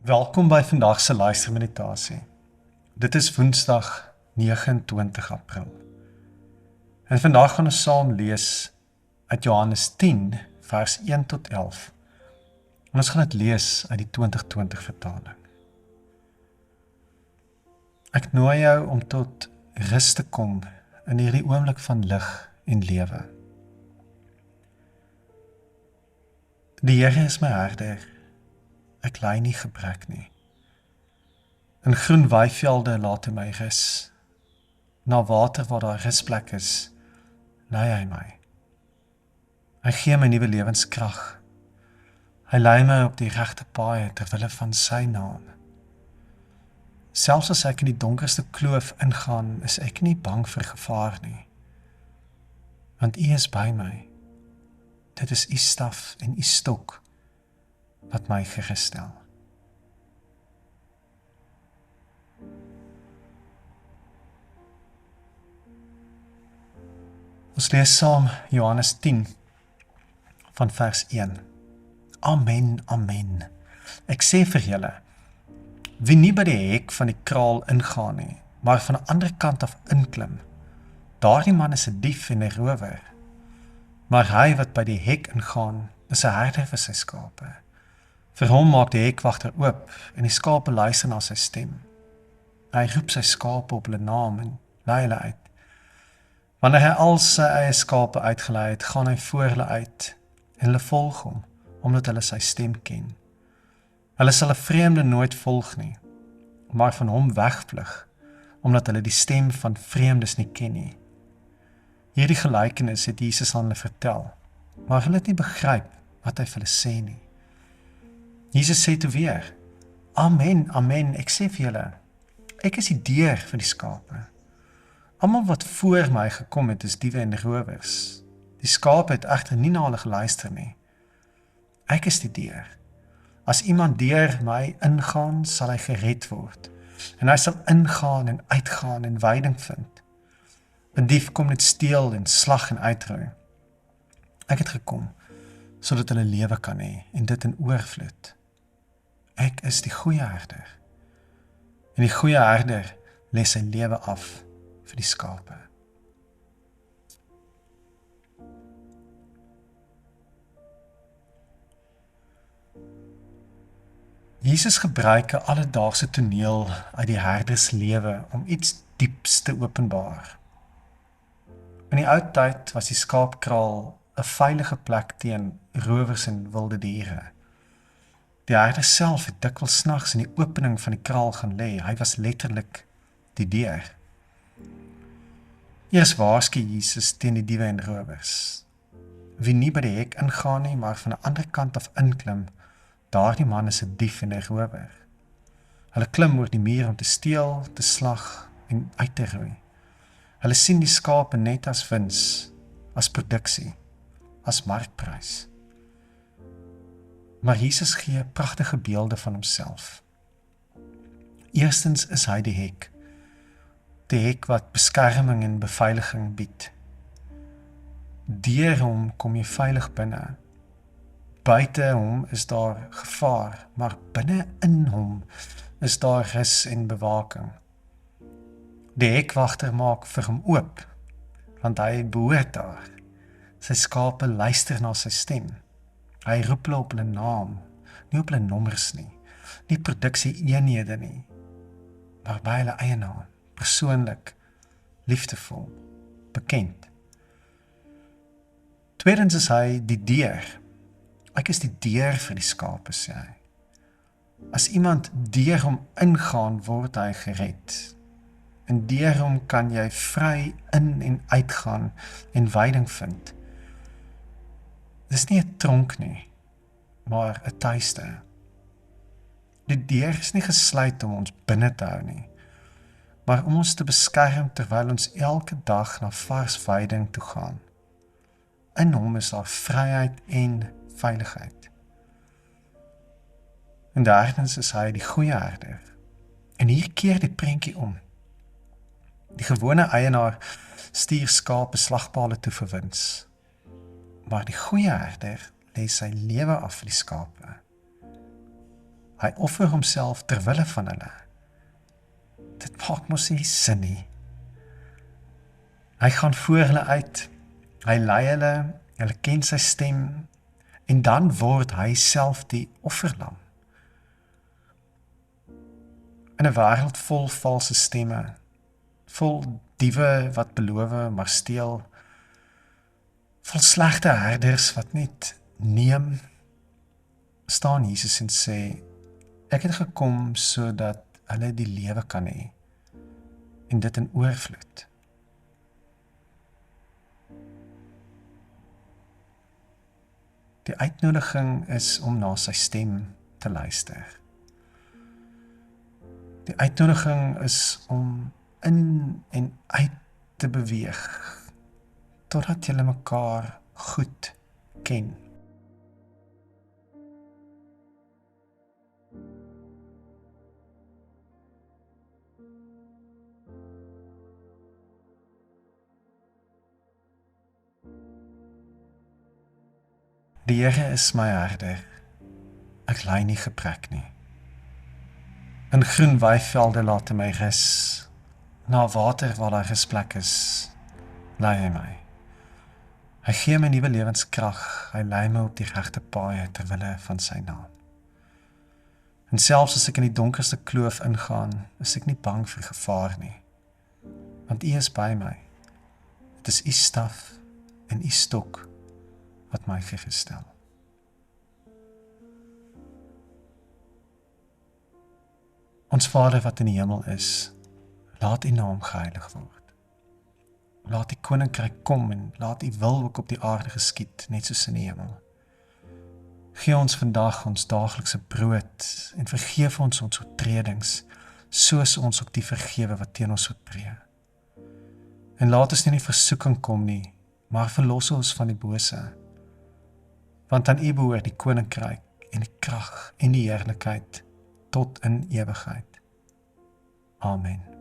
Welkom by vandag se luistermeditasie. Dit is Woensdag 29 April. En vandag gaan ons saam lees uit Johannes 10 vers 1 tot 11. En ons gaan dit lees uit die 2020 vertaling. Ek nooi jou om tot rus te kom in hierdie oomblik van lig en lewe. Die Here is my herder. Ek ly nie gebrek nie. In groen weivelde laat hy my rus. Na water waar daar rusplek is, lei hy my. Hy gee my nuwe lewenskrag. Hy lei my op die regte paai ter wille van sy naam. Selfs as ek in die donkerste kloof ingaan, is ek nie bang vir gevaar nie. Want U is by my. Dit is U staf en U stok wat my gerus stel. Ons lees saam Johannes 10 van vers 1. Amen, amen. Ek sê vir julle, wie nie by die hek van die kraal ingaan nie, maar van 'n ander kant af inklim, daardie man is 'n dief en 'n rower. Maar hy wat by die hek ingaan, is 'n herder vir sy skape. Vir hom maak die hekwagter oop en die skape luister na sy stem. Hy roep sy skape op hulle naam en lei hulle uit. Wanneer hy al sy eie skape uitgelei het, gaan hy voor hulle uit en hulle volg hom, omdat hulle sy stem ken. Hulle sal 'n vreemde nooit volg nie, maar van hom wegvlug, omdat hulle die stem van vreemdes nie ken nie. Hierdie gelykenis het Jesus aan hulle vertel, maar hulle het nie begryp wat hy vir hulle sê nie. Jesus sê toe weer, amen, amen, ek sê vir julle, ek is die deur vir die skape. Almal wat voor my gekom het is diewe en rowers. Die skape het egter nie na hulle geluister nie. Ek is die deur. As iemand deur my ingaan, sal hy gered word. En hy sal ingaan en uitgaan en veiding vind. 'n Dief kom net steel en slag en uitroei. Ek het gekom, sodat hulle lewe kan hê, en dit in oorvloed. Ek is die goeie herder. En die goeie herder lê sy lewe af vir die skape. Jesus gebruik 'n alledaagse toneel uit die herderslewe om iets dieps te openbaar. In die ou tyd was die skaapkraal 'n veilige plek teen rowers en wilde diere. Die herder self het dikwels snags in die opening van die kraal gaan lê. Hy was letterlik die deur. Eers waarsku Jesus teen die diewe en rowers. Wie nie by die hek ingaan nie, maar van 'n ander kant af inklim, daardie man is 'n dief en 'n rower. Hulle klim oor die muur om te steel, te slag en uit te roei. Hulle sien die skape net as wins, as produksie, as markprys. Maar Jesus gee pragtige beelde van homself. Eerstens is hy die hek. Die hek wat beskerming en beveiliging bied. Deur hom kom jy veilig binne. Buite hom is daar gevaar, maar binne in hom is daar rus en bewaking. Die hekwagter maak vir hom oop, want hy behoort daar. Sy skape luister na sy stem. Hy roep hulle op hulle naam, nie op hulle nommers nie, nie produksie-eenhede nie, maar by hulle eie naam, persoonlik, liefdevol, bekend. Tweedens is hy die deur. Ek is die deur vir die skape, sê hy. As iemand deur hom ingaan, word hy gered. En deur hom kan jy vry in en uitgaan en veiding vind. Dis nie 'n tronk nie, maar 'n tuiste. Die deur is nie gesluit om ons binne te hou nie, maar om ons te beskerm terwyl ons elke dag na vars veiding toe gaan. In hom is daar vryheid en veiligheid. En derdens is hy die goeie herder. En hier keer die prentjie om. Die gewone eienaar stuur skape slagpale toe vir wins. Maar die goeie herder lê sy lewe af vir die skape. Hy offer homself ter wille van hulle. Dit maak mos nie sin nie. Hy gaan voor hulle uit, hy lei hulle ken sy stem, en dan word hy self die offerlam. In 'n wêreld vol valse stemme, vol diewe wat beloof maar steel, vol slegte herders wat net neem, staan Jesus en sê, ek het gekom sodat hulle die lewe kan hê, en dit in oorvloed. Die uitnodiging is om na sy stem te luister. Die uitnodiging is om in en uit te beweeg, totdat julle mekaar goed ken. Die Here is my herder, ek ly nie gebrek nie. In groen weivelde laat hy my rus, na water waar daar gesplek is, lei hy my. Hy gee my nuwe lewenskrag, hy lei my op die regte paaie ter wille van sy naam. En selfs as ek in die donkerste kloof ingaan, is ek nie bang vir gevaar nie, want U is by my. Dit is U staf en U stok wat my gerustel. Ons Vader wat in die hemel is, laat U naam geheilig word. Laat die koninkryk kom en laat U wil ook op die aarde geskied, net soos in die hemel. Gee ons vandag ons daaglikse brood en vergeef ons ons oortredings, soos ons ook die vergewe wat teen ons oortree. En laat ons nie in die versoeking kom nie, maar verlos ons van die bose. Want aan U behoort die koninkryk en die krag en die heerlikheid tot in ewigheid. Amen.